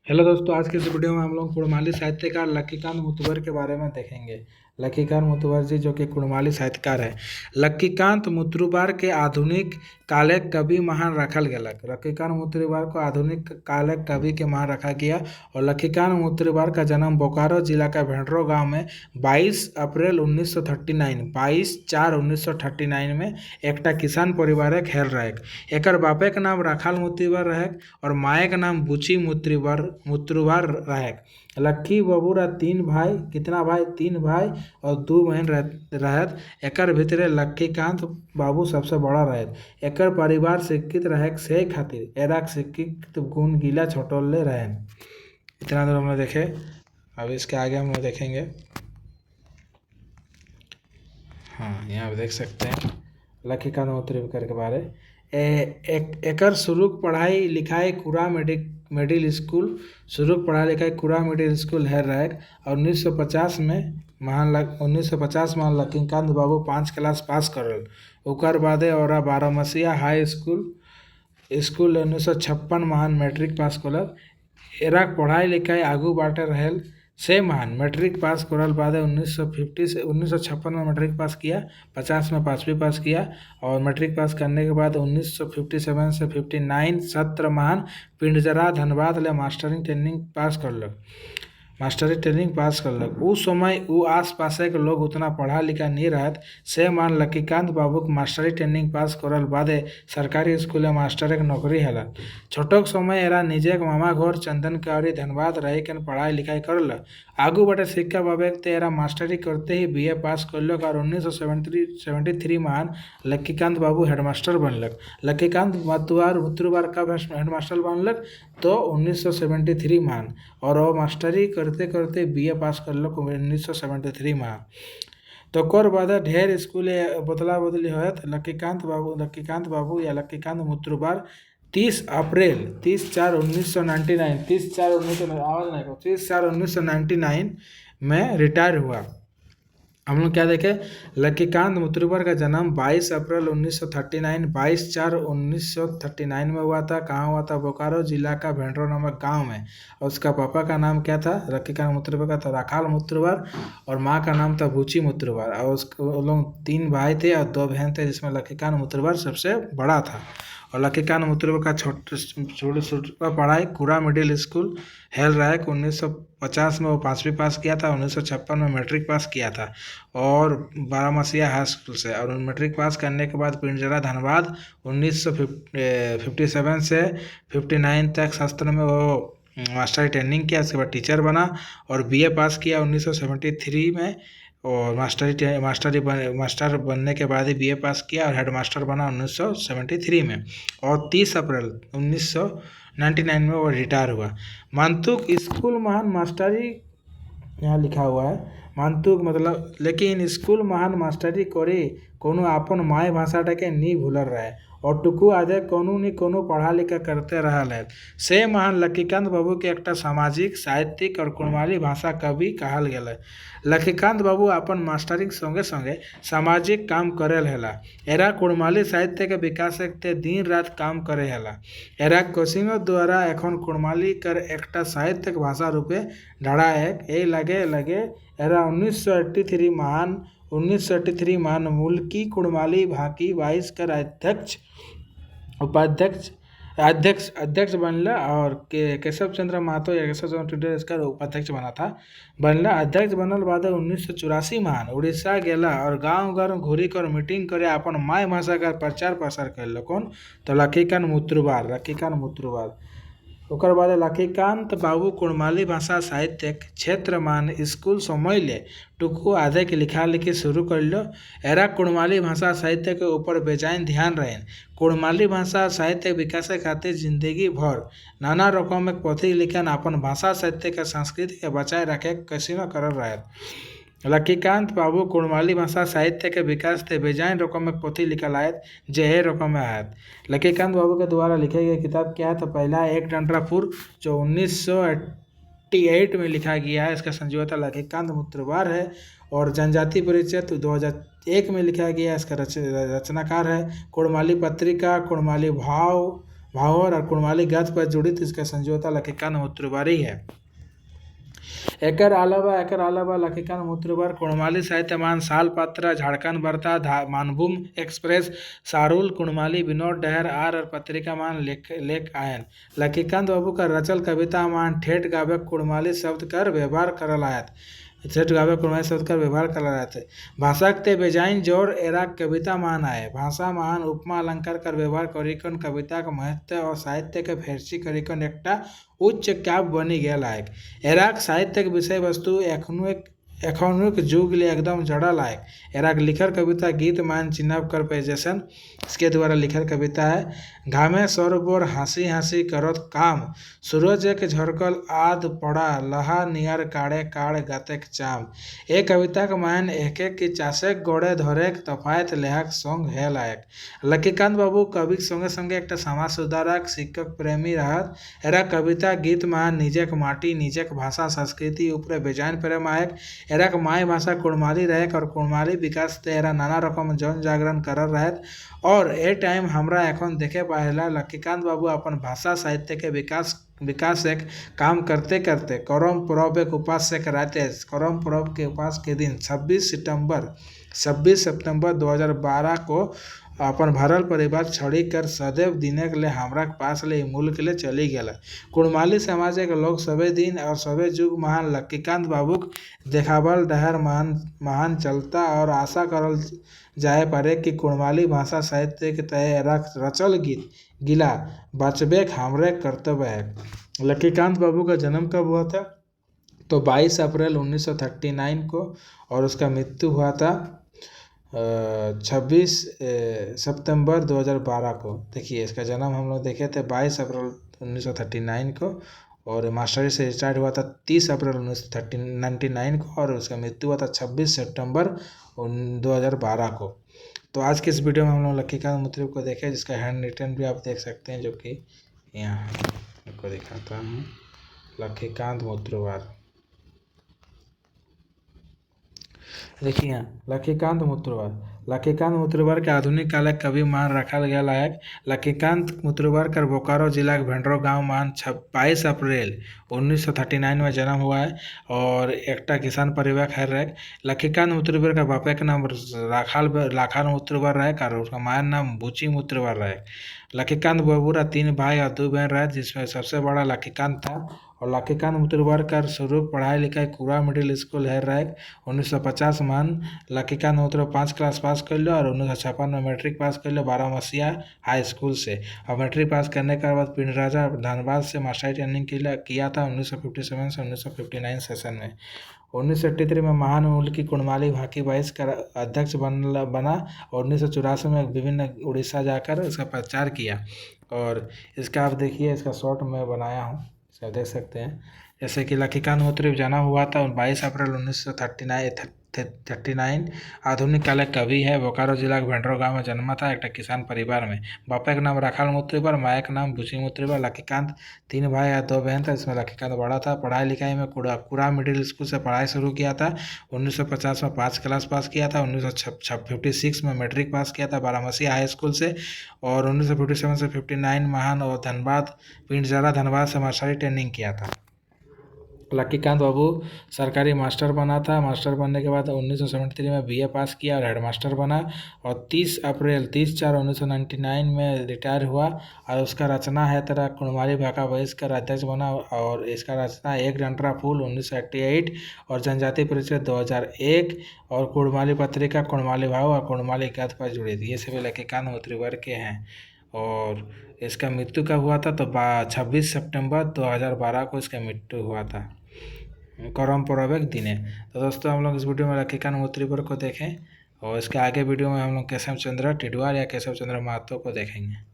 Hello दोस्तों, आज के इस वीडियो में हम लोग कुड़माली साहित्यकार लक्कीकांत मुतवर के बारे में देखेंगे। लक्कीकांत मुतवर जी जो कि कुड़माली साहित्यकार है। लक्कीकांत मुतुरबार के आधुनिक काले कवि महान रखल गेलक। लक्कीकांत मुतुरबार को आधुनिक काले कवि के महान रखा गया। और लक्कीकांत मुतुरबार का जन्म बोकारो जिला का भेंडरो गांव में 22 अप्रैल 1939 22/4/1939 में एकटा किसान परिवार हेल रहेक। एकर बापे के नाम राखाल मुतुरबार रहेक और माए के नाम बुची मुतुरबार रहेक। लक्की बबूरा तीन भाई, कितना भाई? तीन भाई और दो बहन रहत। एकर भितरे लक्कीकांत बाबू सबसे बड़ा रहत। एकर परिवार शिक्षित रहेक से खातिर एराक शिक्षित गुण गीला छोटोले रहे। इतना दूर हम लोग देखे। अब इसके आगे हम लोग देखेंगे। हाँ, यहाँ पे देख सकते हैं लक्कीकांत मुतुरबार के बारे। एकर शुरू पढ़ाई लिखाई कुरा मिडिल स्कूल कुरा मिडिल स्कूल है रहेक। और 1950 में 1950 में लक्कीकांत बाबू 5 क्लास पास करल। ओकर बादे और 12 हाई स्कूल 1956 महान मैट्रिक पास करल। एराक पढ़ाई लिखाई आगू बाटे रहेल से महान मैट्रिक पास करल बाद 1956 में मैट्रिक पास किया, 50 में 5वीं पास किया। और मैट्रिक पास करने के बाद 1957 से 59 सत्र महान पिंडजरा धनबाद ले मास्टरिंग ट्रेनिंग पास करलक। उस समय उ आस पासे के लोग उतना पढ़ा लिखा नहीं रहत से मान लक्कीकांत बाबू के मास्टरी ट्रेनिंग पास करल बादे सरकारी स्कूल में मास्टर के नौकरी हला। छोटक समय एरा निजे के मामा घर चंदन कावरी धनबाद रही के पढ़ाई लिखाई करल। आगू बटे शिक्षा पावे ते एरा मास्टरी करते ही बीए पास करलक और 1973 महान लक्कीकांत बाबू हेडमास्टर बनलक। लक्कीकांत मुतुरबार कब हेडमास्टर बनलक? तो 1973 महान। और वो मास्टरी करते करते बीए पास करलक 1973 में। तो कर बाद ढेर स्कूल बदला बदली होत। लक्कीकांत बाबू या लक्कीकांत मुतुरबार 30 4/1999 में रिटायर हुआ। हम लोग क्या देखे? लक्कीकांत मुतुरबार का जन्म 22 अप्रैल 1939 22/4/1939 में हुआ था। कहाँ हुआ था? बोकारो जिला का भेंडरो नामक गांव में। और उसका पापा का नाम क्या था? लक्कीकांत मुतुरबार का था राखाल मुतुरबार और माँ का नाम था बुची मुतुरबार। और उसको लोग 3 भाई थे और 2 बहन थे, जिसमें लक्कीकांत मुतुरबार सबसे बड़ा था। और लक्कीकांत मुतुरबार का छोटा पढ़ाई कुरा मिडिल स्कूल हेल रहेक। 1950 में वो 5वीं पास किया था, 1956 में मैट्रिक पास किया था और 12 हाई स्कूल से। और मैट्रिक पास करने के बाद पिंजरा धनबाद 1957 से 59 तक शास्त्र में वो मास्टर ट्रेनिंग किया। उसके बाद टीचर बना और बीए पास किया 1973 में। और मास्टर बनने के बाद ही बीए पास किया और हेडमास्टर बना 1973 में। और 30 अप्रैल 1999 में वो रिटायर हुआ। मानतुक स्कूल महान मास्टरी यहाँ लिखा हुआ है। मानतुक मतलब लेकिन स्कूल महान मास्टरी करे कोनो अपन माय भाषाटाके नहीं भूलल रहे और टुकू आधे कोनो नहीं कोनो पढ़ा लिखा करते रहल है। से महान लक्कीकांत बाबू के एकटा सामाजिक साहित्यिक और कुड़माली भाषा कवि कहल गेल है। लक्कीकांत बाबू अपन मास्टरी संगे संगे सामाजिक काम करेल हेला। एरा कुड़माली साहित्य के विकास के दिन रात काम करे हेला। एरा कोशिशों द्वारा एखन कुड़माली कर एकटा साहित्यिक भाषा रूपे ढाढ़ाएक ए लगे एरा 1983 महान मुल्की कुड़माली भाकी 22 कर अध्यक्ष बनला। और केशव चंद्र महतो या केशव चंद्र टुडे इसका उपाध्यक्ष बना था। बनला अध्यक्ष बनल बाद 1984 महान उड़ीसा गेला और गांव घर घूरी कर मीटिंग करे अपन माय भाषा का प्रचार प्रसार कैल। कौन? तो लक्कीकांत मुतुरबार। ओकर बाद लक्कीकांत बाबू कुड़माली भाषा साहित्य क्षेत्र मान स्कूल समय ले टुकू आधे के लिखा लिखी शुरू कर लो। एरा कुड़माली भाषा साहित्य के ऊपर बेजान ध्यान रहे। कुड़माली भाषा साहित्य विकास खातिर जिंदगी भर नाना रकम पोथी लिखन अपन भाषा साहित्य के संस्कृति के बचाए रखे कसिनो करल रहे। लक्कीकांत बाबू कुड़माली भाषा साहित्य के विकास से बेजान रकम पोथी लिखल आयत जे रकम में आयत। लक्कीकांत बाबू के द्वारा लिखी गई किताब क्या है? तो पहला एक डंडरापुर जो 1988 में लिखा गया है। इसका संयोजक लक्कीकांत मुतुरबार है। और जनजाति परिचय तो 2001 में लिखा गया है। इसका रचनाकार है कुड़माली पत्रिका, कुड़माली भाव, भावर और कुणमाली गद्य पर जुड़ी थी। इसका संजोता लखीकांत मुत्रवारी है। एकर अलावा लखीकांत मुत्रवार कुणमाली साहित्यमान सालपत्रा झारखंड बर्ता मानभूम एक्सप्रेस सारूल कुणमाली विनोद डहर आर और पत्रिका मान लेख आयन। लखीकांत बाबू का रचल कविता मान ठेठ गावे कुणमाली शब्द कर व्यवहार करल आयत। ठेठ गावे कुणमाली शब्द कर व्यवहार करल आयत। भाषा ते बेजाइन जोर एरा कविता मान आए। भाषा महान उपमा अलंकार कर व्यवहार करिकन कविता का महत्व और साहित्य के फेरसी करिकन एकटा उच्च काव्य बनी गेल आयक। एराक साहित्यिक विषय वस्तु एखनुक जुग ले एकदम जड़ल आयक। एराक लिखल कविता गीत मान चिन्हब कर पेजसन इसके द्वारा लिखल कविता है। घामे सौरबोर हंसी हंसी करत काम सूरज एक झरकल आद पड़ा लहा नियर काड़े काड़ गतेक चाम। ए कविता का मान एक की चासेक गोड़े धरेक तफायत लेहक संग है लायक। लखीकांत बाबू कवि संगे संगे एक समाज सुधारक शिक्षक प्रेमी रहत। एरा कविता गीत मान निजेक माटी निजेक भाषा संस्कृति ऊपर बेजान प्रेम आयक। एरा माय भाषा कुणमाली रहेक और कुणमाली विकास ते एरा नाना रकम जन जागरण करल रहत। और ए टाइम हमरा एखन देखे पाएला लखीकांत बाबू अपन भाषा साहित्य के विकास एक काम करते करते करम पर्व एक उपास से कराते। करम पर्व के उपास के दिन 26 सितंबर 2012 को अपन भरल परिवार छड़ी कर सदैव दिनक ले हमरा पास ले मुल्क ले चली गेला। कुणमाली समाज के लोग सभी दिन और सभी जुग महान लखीकांत बाबू देखावल डहर महान चलता और आशा करल जाए पारे कि कुणमाली भाषा साहित्य के तय रचल गिला बचबेक हमरे कर्तव्य है। लखीकांत बाबू का जन्म कब हुआ था? तो 22 अप्रैल 1939 को और उसका मृत्यु हुआ था 26 सितंबर 2012 को। देखिए इसका जन्म हम लोग देखे थे 22 अप्रैल 1939 को और मास्टरी से स्टार्ट हुआ था 30 अप्रैल 1999 को और उसका मृत्यु हुआ था 26 सितंबर 2012 को। तो आज के इस वीडियो में हम लोग लखीकांत मुत्रवार को देखे जिसका हैंड रिटन भी आप देख सकते हैं, जो कि यहाँ आपको दिखाता हूँ। लखीकांत मुत्रवार देखिए यहाँ लखीकांत मुत्रवार के आधुनिक काल कवि मान रखल गया लायक। लखीकांत मुत्रवार कर बोकारो जिला के भेंडरो गांव मान 22 अप्रैल 1939 में जन्म हुआ है और एकटा किसान परिवार है रहे। लखीकांत मुत्रवार का बापे का नाम लाखान मुत्रवार रहे और उसका मायर नाम बुची मुत्रवार रहे। लखीकांत बाबूरा 3 भाई और 2 बहन रहे जिसमें सबसे बड़ा लखीकांत था। और लखीकांत मुत्रवार का शुरू पढ़ाई लिखाई कुरा मिडिल स्कूल है रहे। 1950 मान लखीकांत मुत्रवार 5 क्लास पास कर लो और 1956 में मैट्रिक पास कर लो बारामसिया हाई स्कूल से। और मैट्रिक पास करने के बाद पिंड राजा धनबाद से मास्टरी ट्रेनिंग किया था 1957 से 1959 सेशन में। 1983 में महान मुल्क की कुणमाली भाकी बाईस का अध्यक्ष बना और 1984 में विभिन्न उड़ीसा जाकर इसका प्रचार किया। और इसका आप देखिए इसका शॉर्ट मैं बनाया हूँ, इसका देख सकते हैं। जैसे कि लखीकांत मुत्रवार जन्म हुआ था 22 अप्रैल 1939। आधुनिक काल कवि है। बोकारो जिला के भेंडरो गांव में जन्मा था एक किसान परिवार में। बापा का नाम राखाल मुत्रवार, माया का नाम बुची मुत्रवार। लखीकांत 3 भाई या 2 बहन था, इसमें लखीकांत बड़ा था। पढ़ाई लिखाई में कुरा मिडिल स्कूल से पढ़ाई शुरू किया था। 1950 में 5 क्लास पास किया था। 1956 में मैट्रिक पास किया था बारामसी हाई स्कूल से। और 1957 से 59 महान और धनबाद पिंड जरा धनबाद से मास्टरी ट्रेनिंग किया था। लखीकांत बाबू सरकारी मास्टर बना था। मास्टर बनने के बाद 1973 में बीए पास किया और हेडमास्टर बना और 30 4 1999 में रिटायर हुआ। और उसका रचना है तेरा कुणमाली भाका वैस का अध्यक्ष बना और इसका रचना एक डंडरा फूल 1988 और जनजाति परिचय 2001 और कुणमाली पत्रिका कुणमाली भाव और कुणमाली गद्य पर जुड़ी थी। ये सभी लखीकांत मुत्रवार के हैं। और इसका मृत्यु कब हुआ था? तो 26 सितंबर 2012 को इसका मृत्यु हुआ था करम पर्व एक दिन। तो दोस्तों हम लोग इस वीडियो में लखीकांत मुत्रवार को देखें और इसके आगे वीडियो में हम लोग केशव चंद्र टिडवार या केशव चंद्र महतो को देखेंगे।